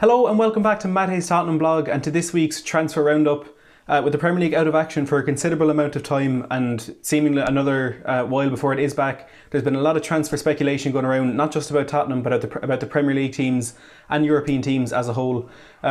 Hello and welcome back to Mate's Tottenham blog and to this week's transfer roundup. With the Premier League out of action for a considerable amount of time and seemingly another while before it is back, there's been a lot of transfer speculation going around, not just about Tottenham but about the Premier League teams and European teams as a whole.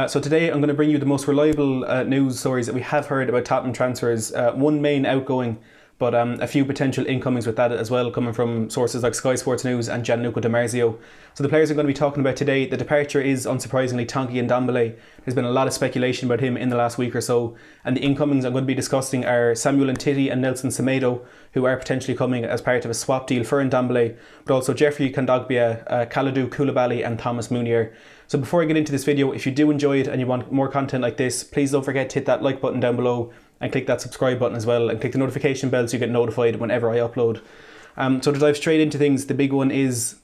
So today I'm going to bring you the most reliable news stories that we have heard about Tottenham transfers. One main outgoing, but a few potential incomings with that as well, coming from sources like Sky Sports News and Gianluca Di Marzio. So the players I'm going to be talking about today, the departure is unsurprisingly Tanguy Ndombele. There's been a lot of speculation about him in the last week or so, and the incomings I'm going to be discussing are Samuel Umtiti and Nelson Semedo, who are potentially coming as part of a swap deal for Ndombele, but also Geoffrey Kondogbia, Kalidou Koulibaly and Thomas Meunier. So before I get into this video, if you do enjoy it and you want more content like this, please don't forget to hit that like button down below and click that subscribe button as well, and click the notification bell so you get notified whenever I upload. So to dive straight into things, the big one is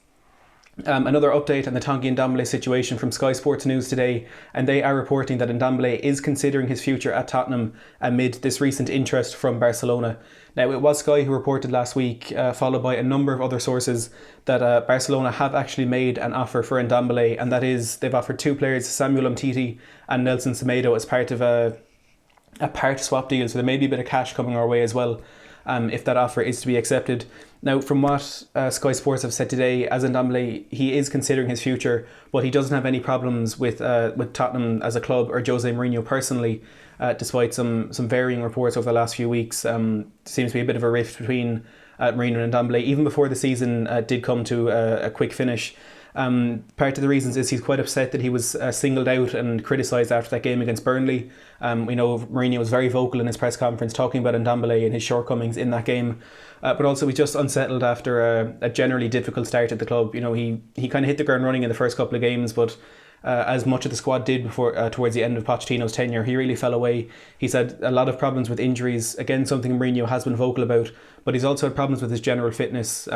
another update on the Tanguy Ndombele situation from Sky Sports News today, and they are reporting that Ndombele is considering his future at Tottenham amid this recent interest from Barcelona. Now, it was Sky who reported last week, followed by a number of other sources, that Barcelona have actually made an offer for Ndombele, and that is they've offered two players, Samuel Umtiti and Nelson Semedo, as part of a part swap deal, so there may be a bit of cash coming our way as well, if that offer is to be accepted. Now, from what Sky Sports have said today, as Ndombele, he is considering his future, but he doesn't have any problems with Tottenham as a club or Jose Mourinho personally, despite some varying reports over the last few weeks. Seems to be a bit of a rift between Mourinho and Ndombele, even before the season did come to a quick finish. Part of the reasons is he's quite upset that he was singled out and criticised after that game against Burnley. We know Mourinho was very vocal in his press conference talking about Ndombele and his shortcomings in that game, but also he's just unsettled after a generally difficult start at the club. You know, he kind of hit the ground running in the first couple of games, but as much of the squad did before towards the end of Pochettino's tenure, he really fell away. He's had a lot of problems with injuries, again something Mourinho has been vocal about, but he's also had problems with his general fitness.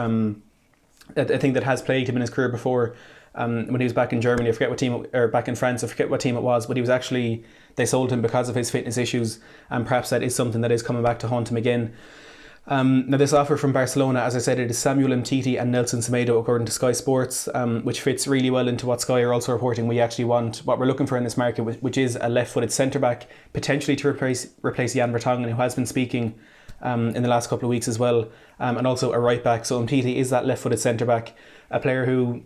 I think that has plagued him in his career before. When he was back in Germany, I forget what team, or back in France, I forget what team it was, but he was actually, they sold him because of his fitness issues, and perhaps that is something that is coming back to haunt him again. Now, this offer from Barcelona, as I said, it is Samuel Umtiti and Nelson Semedo, according to Sky Sports, which fits really well into what Sky are also reporting we actually want, what we're looking for in this market, which is a left-footed centre-back, potentially to replace Jan Vertonghen, who has been speaking in the last couple of weeks as well, and also a right back. So Umtiti is that left-footed centre-back, a player who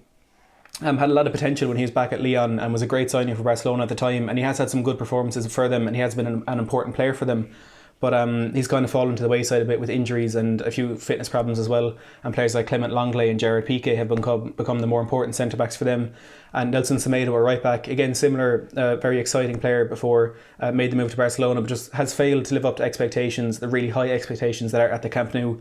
had a lot of potential when he was back at Lyon and was a great signing for Barcelona at the time, and he has had some good performances for them and he has been an important player for them. But he's kind of fallen to the wayside a bit with injuries and a few fitness problems as well. And players like Clement Lenglet and Gerard Piqué have become the more important centre-backs for them. And Nelson Semedo, a right-back, again, similar, very exciting player before, made the move to Barcelona, but just has failed to live up to expectations, the really high expectations that are at the Camp Nou.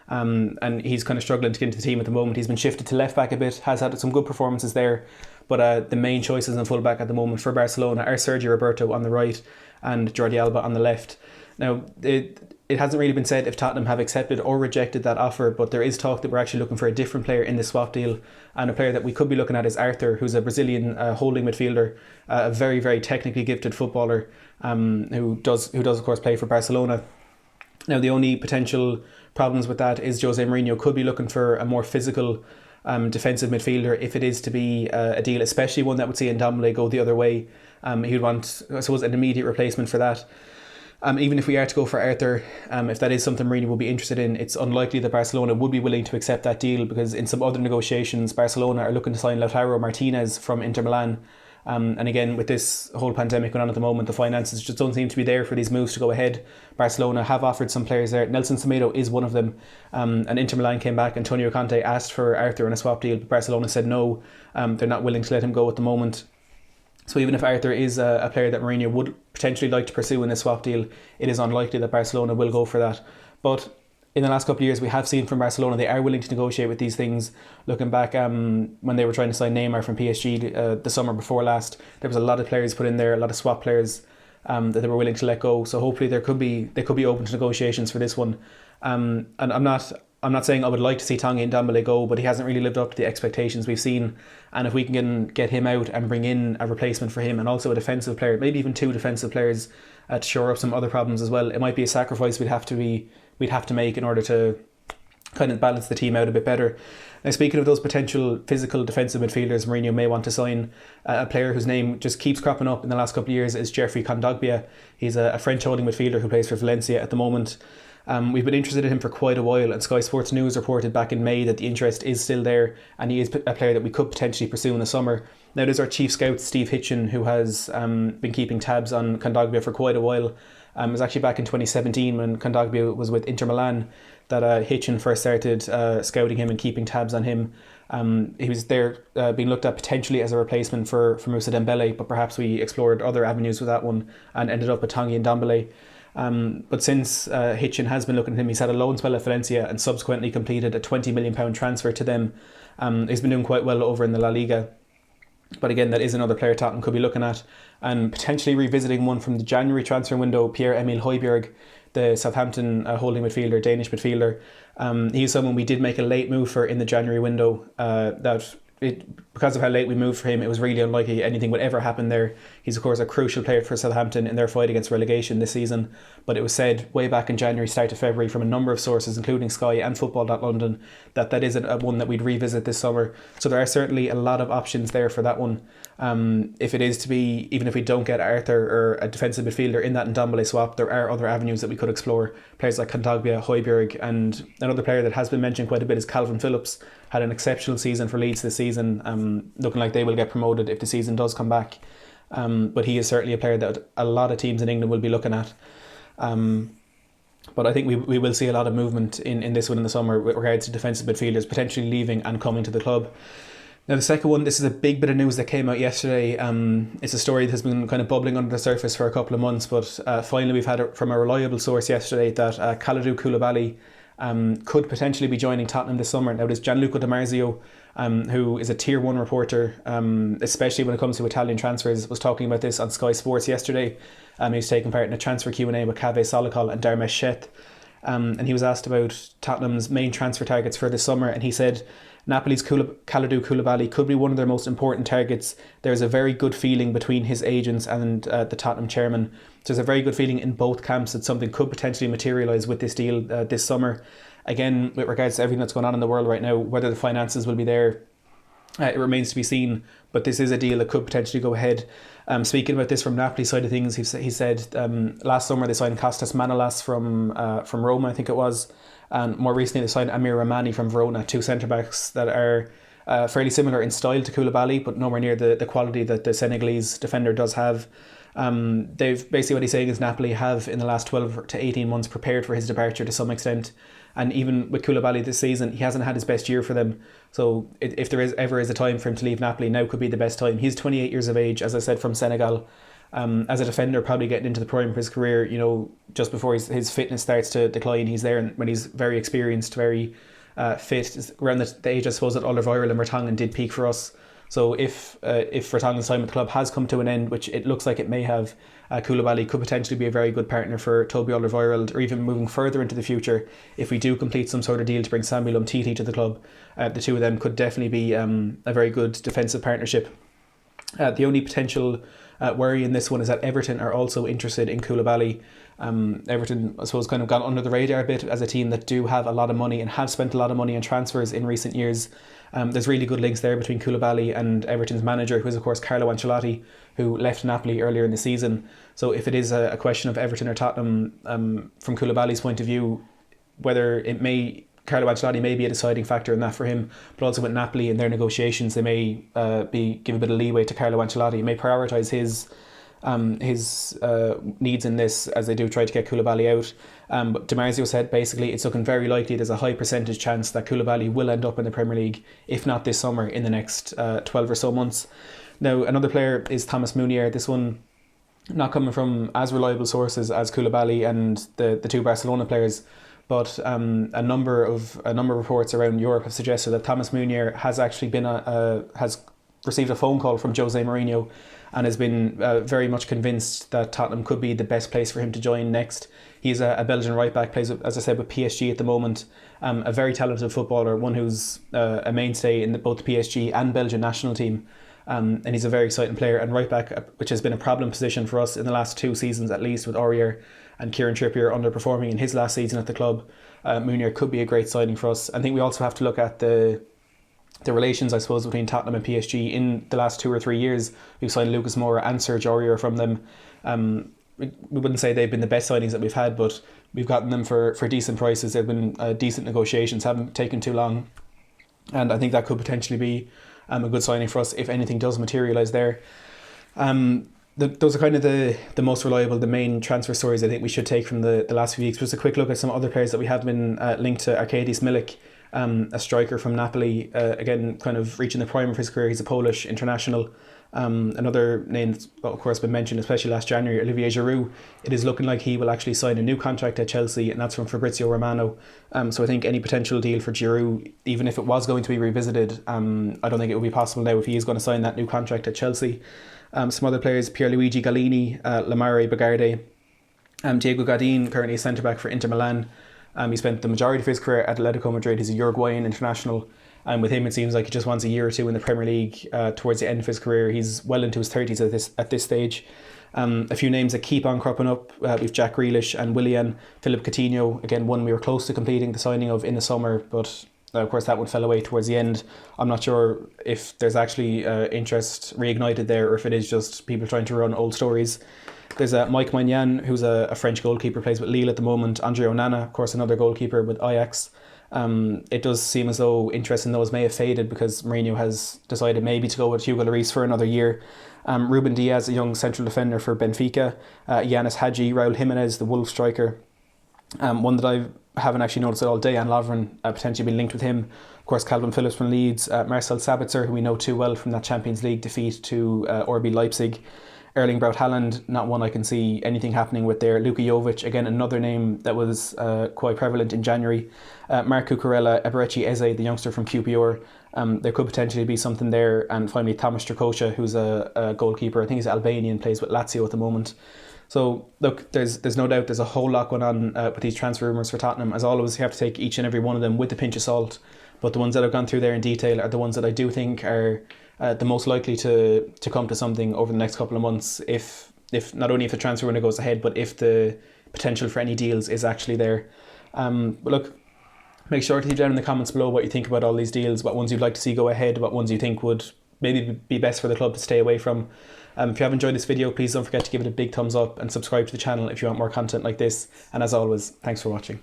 And he's kind of struggling to get into the team at the moment. He's been shifted to left-back a bit, has had some good performances there. But the main choices in full-back at the moment for Barcelona are Sergio Roberto on the right and Jordi Alba on the left. Now, it hasn't really been said if Tottenham have accepted or rejected that offer, but there is talk that we're actually looking for a different player in this swap deal, and a player that we could be looking at is Arthur, who's a Brazilian holding midfielder, a very, very technically gifted footballer, who does of course play for Barcelona. Now, the only potential problems with that is Jose Mourinho could be looking for a more physical defensive midfielder if it is to be a deal, especially one that would see Ndombele go the other way. He'd want, I suppose, an immediate replacement for that. Even if we are to go for Arthur, if that is something Mourinho will be interested in, it's unlikely that Barcelona would be willing to accept that deal, because in some other negotiations, Barcelona are looking to sign Lautaro Martinez from Inter Milan. And again, with this whole pandemic going on at the moment, the finances just don't seem to be there for these moves to go ahead. Barcelona have offered some players there. Nelson Semedo is one of them. And Inter Milan came back. Antonio Conte asked for Arthur in a swap deal, but Barcelona said no. They're not willing to let him go at the moment. So even if Arthur is a player that Mourinho would potentially like to pursue in this swap deal, it is unlikely that Barcelona will go for that. But in the last couple of years, we have seen from Barcelona they are willing to negotiate with these things. Looking back, when they were trying to sign Neymar from PSG the summer before last, there was a lot of players put in there, a lot of swap players that they were willing to let go. So hopefully they could be open to negotiations for this one. And I'm not saying I would like to see Tanguy Ndombele go, but he hasn't really lived up to the expectations we've seen. And if we can get him out and bring in a replacement for him, and also a defensive player, maybe even two defensive players to shore up some other problems as well, it might be a sacrifice we'd have to make in order to kind of balance the team out a bit better. Now, speaking of those potential physical defensive midfielders, Mourinho may want to sign a player whose name just keeps cropping up in the last couple of years is Geoffrey Kondogbia. He's a French holding midfielder who plays for Valencia at the moment. We've been interested in him for quite a while, and Sky Sports News reported back in May that the interest is still there, and he is a player that we could potentially pursue in the summer. Now, there's our chief scout, Steve Hitchen, who has been keeping tabs on Kondogbia for quite a while. It was actually back in 2017 when Kondogbia was with Inter Milan that Hitchen first started scouting him and keeping tabs on him. He was there being looked at potentially as a replacement for Moussa Dembele, but perhaps we explored other avenues with that one and ended up with Tanguy Ndombele. But since Hitchen has been looking at him, he's had a loan spell at Valencia and subsequently completed a £20 million transfer to them. He's been doing quite well over in the La Liga. But again, that is another player Tottenham could be looking at, and potentially revisiting one from the January transfer window, Pierre-Emile Højbjerg, the Southampton holding midfielder, Danish midfielder. He's someone we did make a late move for in the January window. Because of how late we moved for him, it was really unlikely anything would ever happen there. He's of course a crucial player for Southampton in their fight against relegation this season, but it was said way back in January, start of February, from a number of sources including Sky and Football.London, that is a one that we'd revisit this summer. So there are certainly a lot of options there for that one. If it is to be, even if we don't get Arthur or a defensive midfielder in that Ndombele swap, there are other avenues that we could explore. Players like Kondogbia, Højbjerg, and another player that has been mentioned quite a bit is Calvin Phillips. Had an exceptional season for Leeds this season, looking like they will get promoted if the season does come back. But he is certainly a player that a lot of teams in England will be looking at. But I think we will see a lot of movement in this one in the summer with regards to defensive midfielders potentially leaving and coming to the club. Now the second one, this is a big bit of news that came out yesterday. It's a story that has been kind of bubbling under the surface for a couple of months, but finally we've had it from a reliable source yesterday that Kalidou Koulibaly could potentially be joining Tottenham this summer. Now there's Gianluca Di Marzio, who is a tier 1 reporter, especially when it comes to Italian transfers, was talking about this on Sky Sports yesterday. He was taking part in a transfer Q&A with Kave Solikol and Darmesh Sheth, and he was asked about Tottenham's main transfer targets for this summer, and he said Napoli's Kalidou Koulibaly could be one of their most important targets. There's a very good feeling between his agents and the Tottenham chairman. There's a very good feeling in both camps that something could potentially materialise with this deal this summer. Again, with regards to everything that's going on in the world right now, whether the finances will be there, it remains to be seen, but this is a deal that could potentially go ahead. Speaking about this from Napoli's side of things, he said last summer they signed Kostas Manolas from Roma, I think it was, and more recently they signed Amir Rahmani from Verona, two centre-backs that are fairly similar in style to Koulibaly, but nowhere near the quality that the Senegalese defender does have. They've basically, what he's saying is Napoli have in the last 12 to 18 months prepared for his departure to some extent, and even with Koulibaly this season, he hasn't had his best year for them. So if there ever is a time for him to leave Napoli, now could be the best time. He's 28 years of age, as I said, from Senegal. As a defender, probably getting into the prime of his career, just before his fitness starts to decline. He's there when he's very experienced, very fit, around the age, I suppose, that Alderweireld and Vertonghen did peak for us. So if Vertonghen's time at the club has come to an end, which it looks like it may have, Koulibaly could potentially be a very good partner for Toby Alderweireld, or even moving further into the future, if we do complete some sort of deal to bring Samuel Umtiti to the club. The two of them could definitely be a very good defensive partnership. The only potential worry in this one is that Everton are also interested in Koulibaly. Everton, I suppose, kind of gone under the radar a bit as a team that do have a lot of money and have spent a lot of money on transfers in recent years. There's really good links there between Koulibaly and Everton's manager, who is of course Carlo Ancelotti, who left Napoli earlier in the season. So if it is a question of Everton or Tottenham, from Koulibaly's point of view, whether Carlo Ancelotti may be a deciding factor in that for him, but also with Napoli in their negotiations, they may give a bit of leeway to Carlo Ancelotti. He may prioritise his needs in this as they do try to get Koulibaly out. But Di Marzio said basically it's looking very likely there's a high percentage chance that Koulibaly will end up in the Premier League, if not this summer, in the next 12 or so months. Now, another player is Thomas Meunier. This one not coming from as reliable sources as Koulibaly and the two Barcelona players, but a number of reports around Europe have suggested that Thomas Meunier has actually been has received a phone call from Jose Mourinho and has been very much convinced that Tottenham could be the best place for him to join next. He's a Belgian right back, plays, as I said, with PSG at the moment. A very talented footballer, one who's a mainstay in both the PSG and Belgian national team. And he's a very exciting player. And right back, which has been a problem position for us in the last 2 seasons at least, with Aurier and Kieran Trippier underperforming in his last season at the club. Meunier could be a great signing for us. I think we also have to look at the relations, I suppose, between Tottenham and PSG. In the last 2 or 3 years, we've signed Lucas Moura and Serge Aurier from them. We wouldn't say they've been the best signings that we've had, but we've gotten them for decent prices. They've been decent negotiations, haven't taken too long. And I think that could potentially be a good signing for us if anything does materialise there. Those are kind of the most reliable, the main transfer stories I think we should take from the last few weeks. Just a quick look at some other players that we have been linked to. Arkadiusz Milik, a striker from Napoli, again kind of reaching the prime of his career. He's a Polish international. Another name that's of course been mentioned, especially last January, Olivier Giroud. It is looking like he will actually sign a new contract at Chelsea, and that's from Fabrizio Romano. So I think any potential deal for Giroud, even if it was going to be revisited, I don't think it would be possible now if he is going to sign that new contract at Chelsea. Some other players: Pierluigi Gallini, Lamare Bagarde, Diego Godin, currently a centre-back for Inter Milan. He spent the majority of his career at Atletico Madrid. He's a Uruguayan international. And with him, it seems like he just wants a year or two in the Premier League towards the end of his career. He's well into his 30s at this stage. A few names that keep on cropping up. We've Jack Grealish and Willian. Philip Coutinho, again, one we were close to completing the signing of in the summer, but of course that one fell away towards the end. I'm not sure if there's actually interest reignited there, or if it is just people trying to run old stories. There's Mike Maignan, who's a French goalkeeper, plays with Lille at the moment. Andre Onana, of course, another goalkeeper with Ajax. It does seem as though interest in those may have faded because Mourinho has decided maybe to go with Hugo Lloris for another year. Ruben Diaz, a young central defender for Benfica. Yanis Hadji, Raul Jimenez, the Wolves striker. One that I haven't actually noticed at all, Dejan Lovren, potentially been linked with him. Of course, Calvin Phillips from Leeds. Marcel Sabitzer, who we know too well from that Champions League defeat to RB Leipzig. Erling Braut Haaland, not one I can see anything happening with there. Luka Jovic, again, another name that was quite prevalent in January. Marc Cucurella, Eberechi Eze, the youngster from QPR. There could potentially be something there. And finally, Tomas Strakosha, who's a goalkeeper. I think he's Albanian, plays with Lazio at the moment. So, look, there's no doubt there's a whole lot going on with these transfer rumours for Tottenham. As always, you have to take each and every one of them with a pinch of salt. But the ones that I've gone through there in detail are the ones that I do think are the most likely to come to something over the next couple of months, if not only if the transfer window goes ahead, but if the potential for any deals is actually there. But look, make sure to leave down in the comments below what you think about all these deals, what ones you'd like to see go ahead, what ones you think would maybe be best for the club to stay away from. If you have enjoyed this video, please don't forget to give it a big thumbs up and subscribe to the channel if you want more content like this. And as always, thanks for watching.